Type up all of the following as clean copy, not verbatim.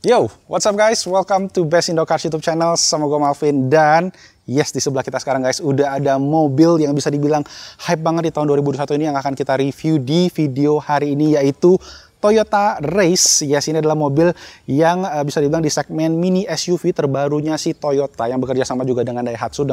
Yo, what's up guys? Welcome to Best Indo Cars YouTube channel sama gue Malvin. Dan yes, di sebelah kita sekarang guys udah ada mobil yang bisa dibilang hype banget di tahun 2021 ini yang akan kita review di video hari ini, yaitu Toyota Race. Yes, ini adalah mobil yang bisa dibilang di segmen mini SUV terbarunya si Toyota yang bekerja sama juga dengan Daihatsu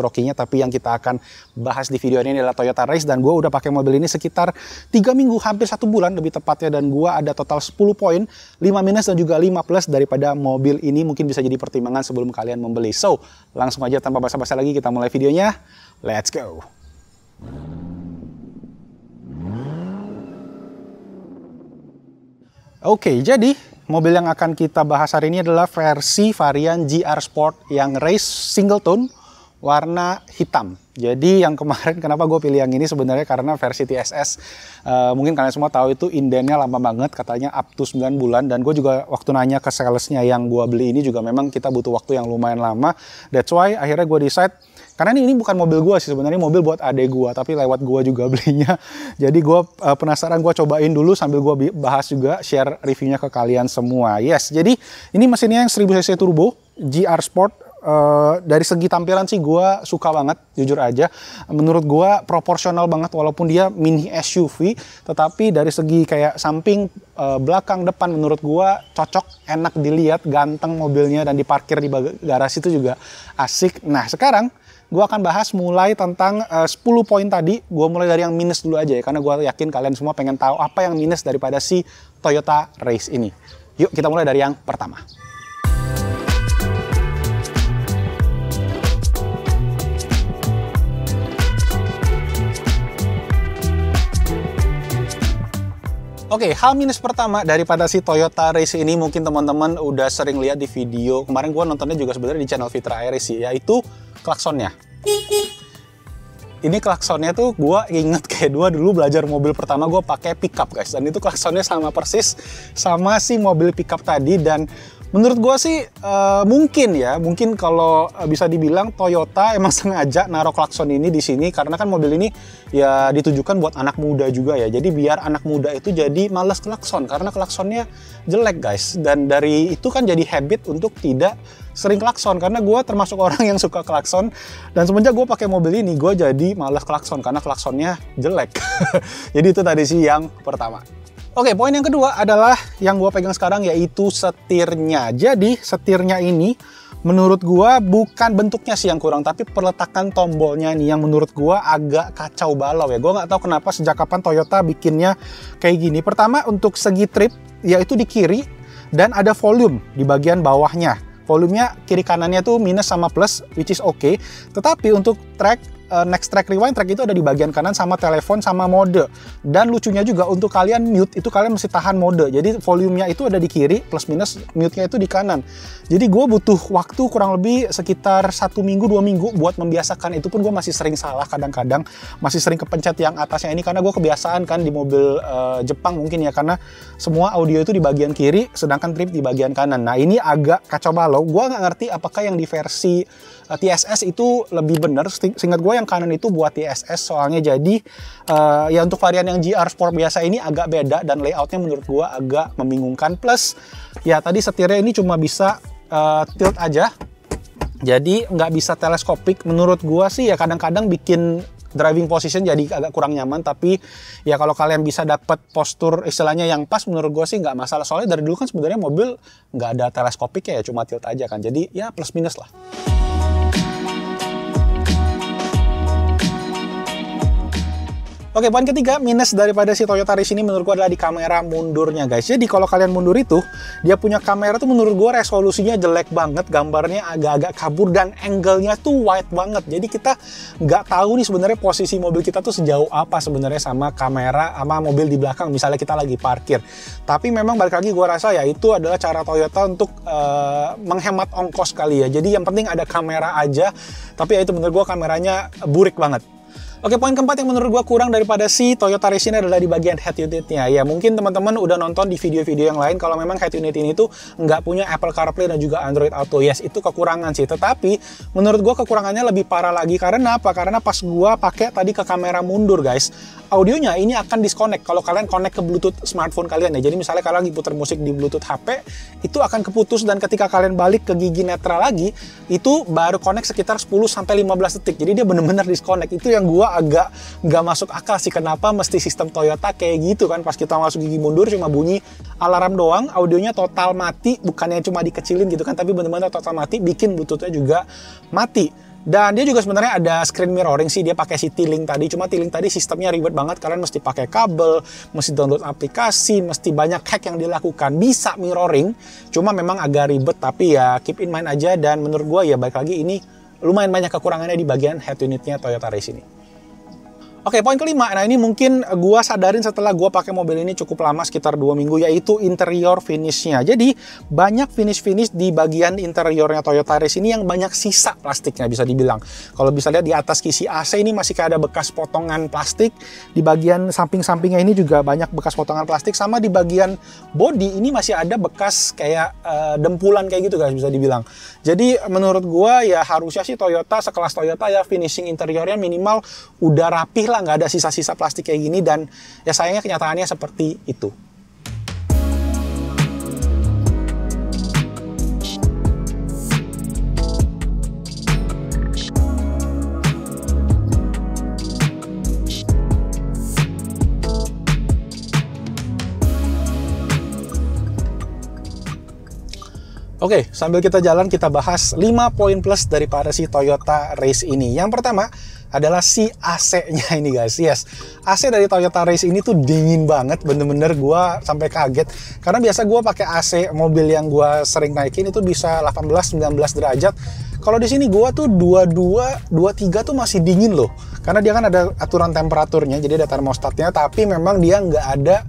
Rocky-nya. Tapi yang kita akan bahas di video ini adalah Toyota Race, dan gue udah pakai mobil ini sekitar 3 minggu, hampir 1 bulan lebih tepatnya, dan gue ada total 10 poin, 5 minus dan juga 5 plus daripada mobil ini. Mungkin bisa jadi pertimbangan sebelum kalian membeli. So, langsung aja tanpa basa-basi lagi kita mulai videonya. Let's go! Oke, jadi mobil yang akan kita bahas hari ini adalah versi varian GR Sport yang Race single tone warna hitam. Jadi yang kemarin kenapa gue pilih yang ini sebenarnya karena versi TSS mungkin kalian semua tahu itu indennya lama banget, katanya up to 9 bulan. Dan gue juga waktu nanya ke salesnya yang gue beli ini juga memang kita butuh waktu yang lumayan lama. That's why akhirnya gue decide, karena ini bukan mobil gue sih sebenarnya, mobil buat adek gue, tapi lewat gue juga belinya. Jadi gue penasaran, gue cobain dulu sambil gue bahas juga, share reviewnya ke kalian semua. Yes, jadi ini mesinnya yang 1000cc turbo GR Sport. Dari segi tampilan sih gue suka banget, jujur aja. Menurut gue proporsional banget walaupun dia mini SUV, tetapi dari segi kayak samping, belakang, depan menurut gue cocok, enak dilihat, ganteng mobilnya, dan diparkir di garasi itu juga asik. Nah sekarang gue akan bahas mulai tentang 10 poin tadi. Gue mulai dari yang minus dulu aja ya, karena gue yakin kalian semua pengen tahu apa yang minus daripada si Toyota Race ini. Yuk kita mulai dari yang pertama. Oke, hal minus pertama daripada si Toyota Race ini mungkin teman-teman udah sering lihat di video. Kemarin gue nontonnya juga sebenarnya di channel Fitra Aries sih, yaitu klaksonnya. Ini klaksonnya tuh gue inget kayak dulu belajar mobil pertama gue pakai pickup guys. Dan itu klaksonnya sama persis sama si mobil pickup tadi. Dan menurut gue sih mungkin kalau bisa dibilang Toyota emang sengaja naruh klakson ini di sini karena kan mobil ini ya ditujukan buat anak muda juga ya. Jadi biar anak muda itu jadi males klakson karena klaksonnya jelek guys. Dan dari itu kan jadi habit untuk tidak sering klakson, karena gue termasuk orang yang suka klakson, dan semenjak gue pakai mobil ini gue jadi males klakson karena klaksonnya jelek. Jadi itu tadi sih yang pertama. Oke, poin yang kedua adalah yang gue pegang sekarang, yaitu setirnya. Jadi setirnya ini menurut gue bukan bentuknya sih yang kurang, tapi peletakan tombolnya nih yang menurut gue agak kacau balau ya. Gue nggak tahu kenapa sejak kapan Toyota bikinnya kayak gini. Pertama untuk segi trip, yaitu di kiri, dan ada volume di bagian bawahnya. Volumenya kiri kanannya tuh minus sama plus, which is okay. Tetapi untuk track, next track, rewind track itu ada di bagian kanan sama telepon sama mode. Dan lucunya juga untuk kalian mute itu kalian mesti tahan mode. Jadi volumenya itu ada di kiri, plus minus mute-nya itu di kanan. Jadi gue butuh waktu kurang lebih sekitar 1 minggu 2 minggu buat membiasakan. Itu pun gue masih sering salah kadang-kadang, masih sering kepencet yang atasnya ini karena gue kebiasaan kan di mobil Jepang mungkin ya, karena semua audio itu di bagian kiri sedangkan trip di bagian kanan. Nah ini agak kacau balau. Gue nggak ngerti apakah yang di versi TSS itu lebih benar. Seingat gue yang kanan itu buat TSS soalnya. Jadi ya untuk varian yang GR Sport biasa ini agak beda, dan layoutnya menurut gue agak membingungkan. Plus ya tadi setirnya ini cuma bisa tilt aja, jadi nggak bisa teleskopik. Menurut gue sih ya kadang-kadang bikin driving position jadi agak kurang nyaman. Tapi ya kalau kalian bisa dapat postur istilahnya yang pas, menurut gue sih nggak masalah. Soalnya dari dulu kan sebenarnya mobil nggak ada teleskopik ya, cuma tilt aja kan. Jadi ya plus minus lah. Oke, poin ketiga minus daripada si Toyota Race ini menurut gue adalah di kamera mundurnya guys. Jadi kalau kalian mundur itu, dia punya kamera tuh menurut gue resolusinya jelek banget, gambarnya agak-agak kabur, dan angle-nya tuh wide banget. Jadi kita nggak tahu nih sebenarnya posisi mobil kita tuh sejauh apa sebenarnya sama kamera, sama mobil di belakang misalnya kita lagi parkir. Tapi memang balik lagi gue rasa ya itu adalah cara Toyota untuk menghemat ongkos kali ya. Jadi yang penting ada kamera aja, tapi ya itu menurut gue kameranya burik banget. Oke, poin keempat yang menurut gua kurang daripada si Toyota Race ini adalah di bagian head unitnya. Ya, mungkin teman-teman udah nonton di video-video yang lain kalau memang head unit ini tuh nggak punya Apple CarPlay dan juga Android Auto. Yes, itu kekurangan sih. Tetapi menurut gua kekurangannya lebih parah lagi. Karena apa? Karena pas gua pakai tadi ke kamera mundur, guys, audionya ini akan disconnect kalau kalian connect ke Bluetooth smartphone kalian ya. Jadi misalnya kalian lagi putar musik di Bluetooth HP, itu akan keputus, dan ketika kalian balik ke gigi netral lagi, itu baru connect sekitar 10-15 detik. Jadi dia bener-bener disconnect. Itu yang gua agak nggak masuk akal sih, kenapa mesti sistem Toyota kayak gitu kan. Pas kita masuk gigi mundur cuma bunyi alarm doang, audionya total mati, bukannya cuma dikecilin gitu kan, tapi bener-bener total mati, bikin Bluetooth-nya juga mati. Dan dia juga sebenarnya ada screen mirroring sih, dia pakai si T-Link tadi, cuma T-Link tadi sistemnya ribet banget, kalian mesti pakai kabel, mesti download aplikasi, mesti banyak hack yang dilakukan. Bisa mirroring, cuma memang agak ribet, tapi ya keep in mind aja. Dan menurut gua ya balik lagi, ini lumayan banyak kekurangannya di bagian head unitnya Toyota Race ini. Oke, poin kelima, nah ini mungkin gua sadarin setelah gua pakai mobil ini cukup lama, sekitar 2 minggu, yaitu interior finishnya. Jadi banyak finish di bagian interiornya Toyota Race ini yang banyak sisa plastiknya bisa dibilang. Kalau bisa lihat di atas kisi AC ini masih kayak ada bekas potongan plastik. Di bagian samping-sampingnya ini juga banyak bekas potongan plastik. Sama di bagian body ini masih ada bekas kayak dempulan kayak gitu guys, bisa dibilang. Jadi menurut gua ya harusnya sih Toyota, sekelas Toyota ya, finishing interiornya minimal udah rapih lah, nggak ada sisa-sisa plastik kayak gini. Dan ya sayangnya kenyataannya seperti itu. Oke, sambil kita jalan, kita bahas 5 poin plus daripada si Toyota Race ini. Yang pertama adalah si AC-nya ini guys. Yes, AC dari Toyota Race ini tuh dingin banget, bener-bener gua sampai kaget. Karena biasa gua pakai AC mobil yang gua sering naikin itu bisa 18-19 derajat. Kalau di sini gua tuh 22, 23 tuh masih dingin loh. Karena dia kan ada aturan temperaturnya, jadi ada termostatnya, tapi memang dia nggak ada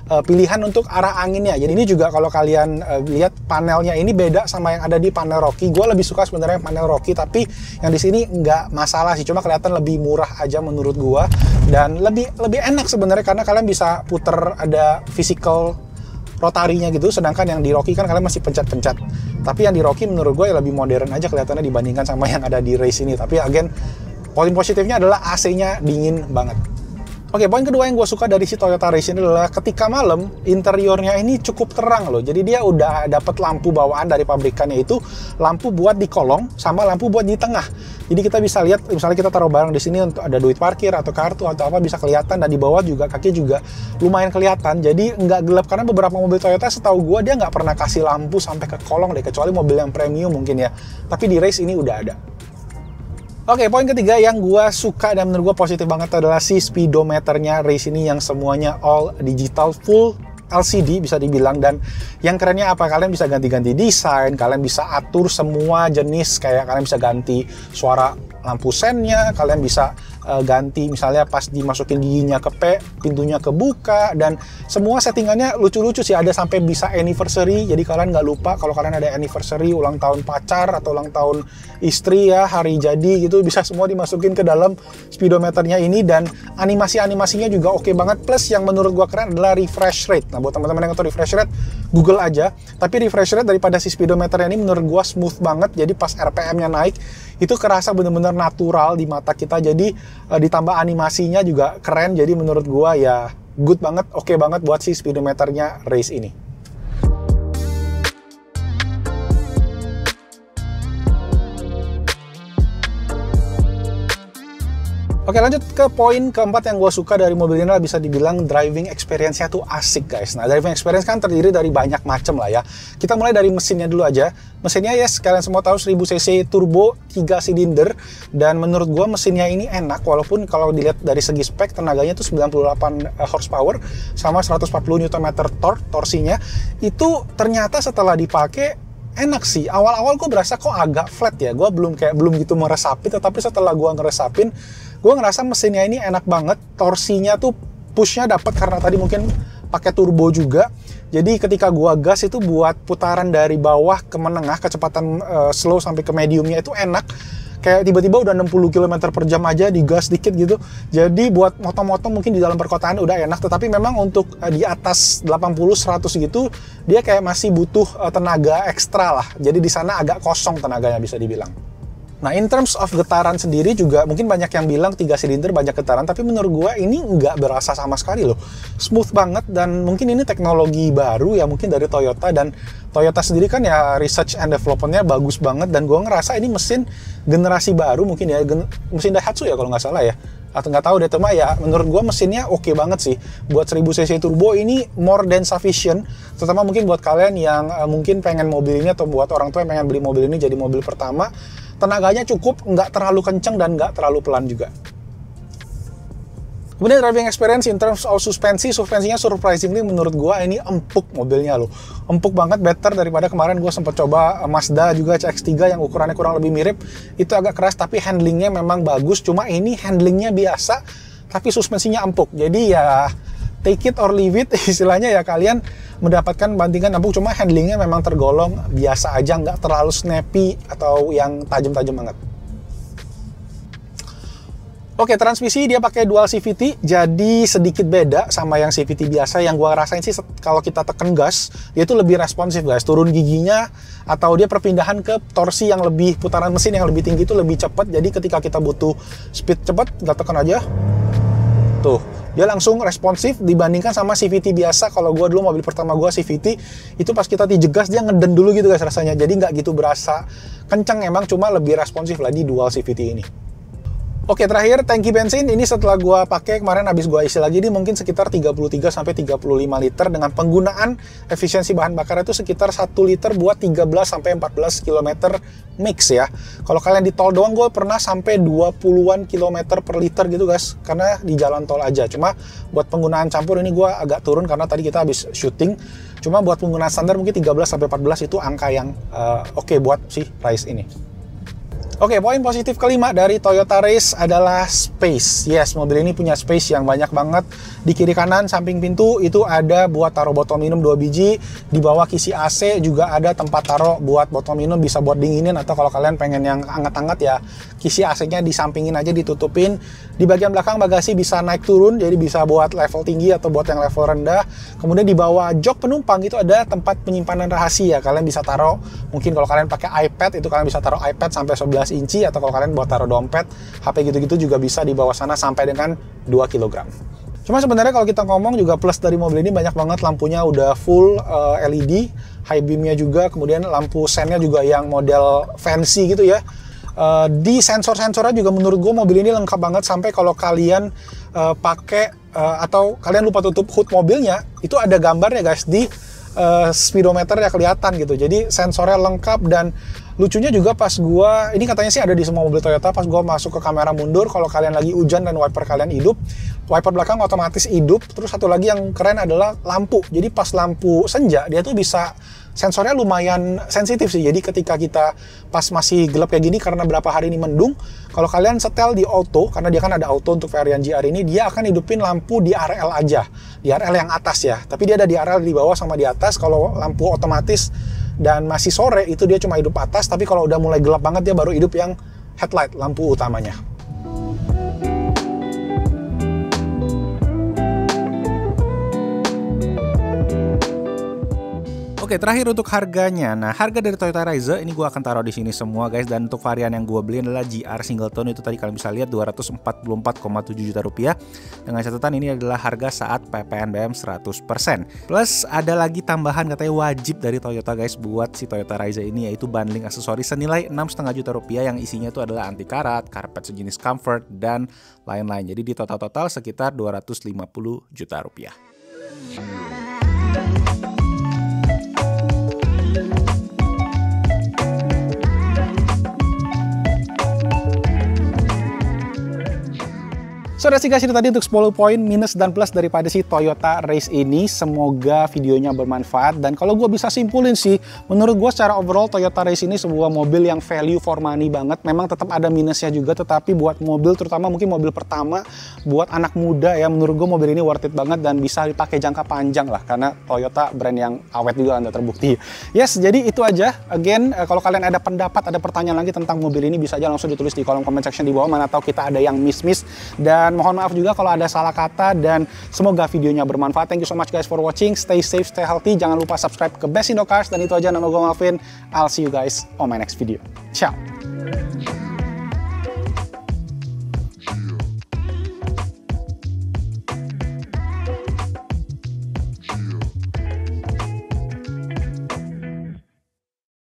pilihan untuk arah anginnya. Jadi ini juga kalau kalian lihat panelnya ini beda sama yang ada di panel Rocky. Gue lebih suka sebenarnya panel Rocky, tapi yang di sini nggak masalah sih. Cuma kelihatan lebih murah aja menurut gue, dan lebih enak sebenarnya karena kalian bisa puter, ada physical rotarinya gitu. Sedangkan yang di Rocky kan kalian masih pencet-pencet. Tapi yang di Rocky menurut gue ya lebih modern aja kelihatannya dibandingkan sama yang ada di Race ini. Tapi again, poin positifnya adalah AC-nya dingin banget. Oke, poin kedua yang gue suka dari si Toyota Race ini adalah ketika malam, interiornya ini cukup terang loh. Jadi dia udah dapat lampu bawaan dari pabrikannya, itu lampu buat di kolong sama lampu buat di tengah. Jadi kita bisa lihat, misalnya kita taruh barang di sini untuk ada duit parkir atau kartu atau apa, bisa kelihatan. Dan di bawah juga kaki juga lumayan kelihatan. Jadi nggak gelap, karena beberapa mobil Toyota setahu gue dia nggak pernah kasih lampu sampai ke kolong deh, kecuali mobil yang premium mungkin ya. Tapi di Race ini udah ada. Oke, poin ketiga yang gue suka dan menurut gue positif banget adalah si speedometernya Race ini yang semuanya all digital, full LCD bisa dibilang. Dan yang kerennya apa, kalian bisa ganti-ganti desain, kalian bisa atur semua jenis, kayak kalian bisa ganti suara lampu sennya, kalian bisa ganti misalnya pas dimasukin giginya ke P, pintunya kebuka, dan semua settingannya lucu-lucu sih. Ada sampai bisa anniversary, jadi kalian nggak lupa kalau kalian ada anniversary, ulang tahun pacar atau ulang tahun istri ya, hari jadi gitu, bisa semua dimasukin ke dalam speedometernya ini. Dan animasi-animasinya juga oke banget. Plus yang menurut gua keren adalah refresh rate. Nah, buat teman-teman yang tahu refresh rate, Google aja. Tapi refresh rate daripada si speedometernya ini menurut gua smooth banget. Jadi pas RPM-nya naik, itu kerasa bener-bener natural di mata kita. Jadi ditambah animasinya juga keren. Jadi menurut gua ya good banget, oke banget buat si speedometernya Race ini. Oke, lanjut ke poin keempat yang gue suka dari mobil ini adalah bisa dibilang driving experience-nya tuh asik guys. Nah, driving experience kan terdiri dari banyak macam lah ya. Kita mulai dari mesinnya dulu aja. Mesinnya yes, kalian semua tahu 1000 cc turbo 3 silinder. Dan menurut gue mesinnya ini enak, walaupun kalau dilihat dari segi spek tenaganya tuh 98 horsepower sama 140 Nm torsinya. Itu ternyata setelah dipakai enak sih. Awal-awal gue berasa kok agak flat ya. Gue belum gitu meresapin, tetapi setelah gue ngeresapin, gue ngerasa mesinnya ini enak banget. Torsinya tuh pushnya dapat karena tadi mungkin pakai turbo juga. Jadi ketika gue gas itu buat putaran dari bawah ke menengah, kecepatan slow sampai ke mediumnya itu enak. kayak tiba-tiba udah 60 km per jam aja digas dikit gitu. Jadi buat moto-moto mungkin di dalam perkotaan udah enak, tetapi memang untuk di atas 80-100 gitu dia kayak masih butuh tenaga ekstra lah. Jadi di sana agak kosong tenaganya bisa dibilang. Nah, in terms of getaran sendiri juga mungkin banyak yang bilang 3 silinder banyak getaran, tapi menurut gua ini nggak berasa sama sekali loh. Smooth banget, dan mungkin ini teknologi baru ya mungkin dari Toyota, dan Toyota sendiri kan ya research and development-nya bagus banget, dan gua ngerasa ini mesin generasi baru mungkin ya, mesin Daihatsu ya kalau nggak salah ya. Atau nggak tahu deh, cuma ya menurut gua mesinnya oke banget sih. Buat 1000 cc turbo ini more than sufficient, terutama mungkin buat kalian yang mungkin pengen mobil ini, atau buat orang tua yang pengen beli mobil ini jadi mobil pertama. Tenaganya cukup, nggak terlalu kenceng dan nggak terlalu pelan juga. Kemudian driving experience in terms of suspensinya surprisingly menurut gua ini empuk mobilnya loh. Empuk banget, better daripada kemarin gua sempat coba Mazda juga CX-3 yang ukurannya kurang lebih mirip. Itu agak keras tapi handlingnya memang bagus, cuma ini handlingnya biasa tapi suspensinya empuk. Jadi ya take it or leave it, istilahnya ya kalian mendapatkan bantingan empuk, cuma handlingnya memang tergolong biasa aja, nggak terlalu snappy atau yang tajam-tajam banget. Oke, transmisi dia pakai dual CVT, jadi sedikit beda sama yang CVT biasa. Yang gua rasain sih kalau kita tekan gas, dia itu lebih responsif guys, turun giginya atau dia perpindahan ke torsi yang lebih, putaran mesin yang lebih tinggi itu lebih cepat. Jadi ketika kita butuh speed cepat, nggak tekan aja, tuh dia langsung responsif dibandingkan sama CVT biasa. Kalau gue dulu mobil pertama gue CVT, itu pas kita dijegas dia ngeden dulu gitu guys rasanya. Jadi nggak gitu berasa kenceng emang, cuma lebih responsif lah di dual CVT ini. Oke, terakhir tangki bensin ini setelah gue pakai kemarin habis gue isi lagi, ini mungkin sekitar 33-35 liter dengan penggunaan efisiensi bahan bakar itu sekitar 1 liter buat 13-14 km mix ya. Kalau kalian di tol doang gue pernah sampai 20-an kilometer per liter gitu guys, karena di jalan tol aja. Cuma buat penggunaan campur ini gue agak turun karena tadi kita habis syuting. Cuma buat penggunaan standar mungkin 13-14 itu angka yang oke buat si Rise ini. Oke, poin positif kelima dari Toyota Race adalah space. Yes, mobil ini punya space yang banyak banget. Di kiri kanan samping pintu itu ada buat taruh botol minum 2 biji. Di bawah kisi AC juga ada tempat taruh buat botol minum, bisa buat dinginin, atau kalau kalian pengen yang hangat-hangat ya kisi AC-nya disampingin aja, ditutupin. Di bagian belakang bagasi bisa naik turun, jadi bisa buat level tinggi atau buat yang level rendah. Kemudian di bawah jok penumpang itu ada tempat penyimpanan rahasia. Kalian bisa taruh, mungkin kalau kalian pakai iPad itu kalian bisa taruh iPad sampai 11 inci, atau kalau kalian buat taruh dompet, HP gitu-gitu juga bisa di bawah sana sampai dengan 2 kg. Cuma sebenarnya kalau kita ngomong juga plus dari mobil ini banyak banget, lampunya udah full LED, high beamnya juga, kemudian lampu sennya juga yang model fancy gitu ya. Di sensor-sensornya juga menurut gue mobil ini lengkap banget, sampai kalau kalian pakai atau kalian lupa tutup hood mobilnya, itu ada gambarnya guys di speedometer ya kelihatan gitu. Jadi sensornya lengkap, dan lucunya juga pas gua, ini katanya sih ada di semua mobil Toyota, pas gua masuk ke kamera mundur, kalau kalian lagi hujan dan wiper kalian hidup, wiper belakang otomatis hidup. Terus satu lagi yang keren adalah lampu. Jadi pas lampu senja dia tuh bisa, sensornya lumayan sensitif sih. Jadi ketika kita pas masih gelap kayak gini karena berapa hari ini mendung, kalau kalian setel di auto, karena dia kan ada auto untuk varian GR ini, dia akan hidupin lampu di RL aja, di RL yang atas ya. Tapi dia ada di RL di bawah sama di atas. Kalau lampu otomatis dan masih sore itu dia cuma hidup atas, tapi kalau udah mulai gelap banget dia baru hidup yang headlight, lampu utamanya. Oke, terakhir untuk harganya. Nah, harga dari Toyota Rise ini gue akan taruh di sini semua guys, dan untuk varian yang gue beli adalah GR Singleton, itu tadi kalian bisa lihat 244,7 juta rupiah. Dengan catatan ini adalah harga saat PPNBM 100%. Plus ada lagi tambahan katanya wajib dari Toyota guys buat si Toyota Rise ini, yaitu bundling aksesoris senilai 6,5 juta rupiah, yang isinya itu adalah anti karat, karpet sejenis comfort, dan lain-lain. Jadi di total-total sekitar 250 juta rupiah. So that's it guys, itu tadi untuk 10 poin minus dan plus daripada si Toyota Race ini. Semoga videonya bermanfaat, dan kalau gue bisa simpulin sih, menurut gue secara overall Toyota Race ini sebuah mobil yang value for money banget. Memang tetap ada minusnya juga, tetapi buat mobil, terutama mungkin mobil pertama buat anak muda ya, menurut gue mobil ini worth it banget dan bisa dipakai jangka panjang lah, karena Toyota brand yang awet juga, anda terbukti. Yes, jadi itu aja. Again, kalau kalian ada pendapat, ada pertanyaan lagi tentang mobil ini, bisa aja langsung ditulis di kolom comment section di bawah, mana tahu kita ada yang miss. Dan mohon maaf juga kalau ada salah kata, dan semoga videonya bermanfaat. Thank you so much guys for watching. Stay safe, stay healthy. Jangan lupa subscribe ke Best Indo Cars. Dan itu aja, nama gue Malvin. I'll see you guys on my next video. Ciao.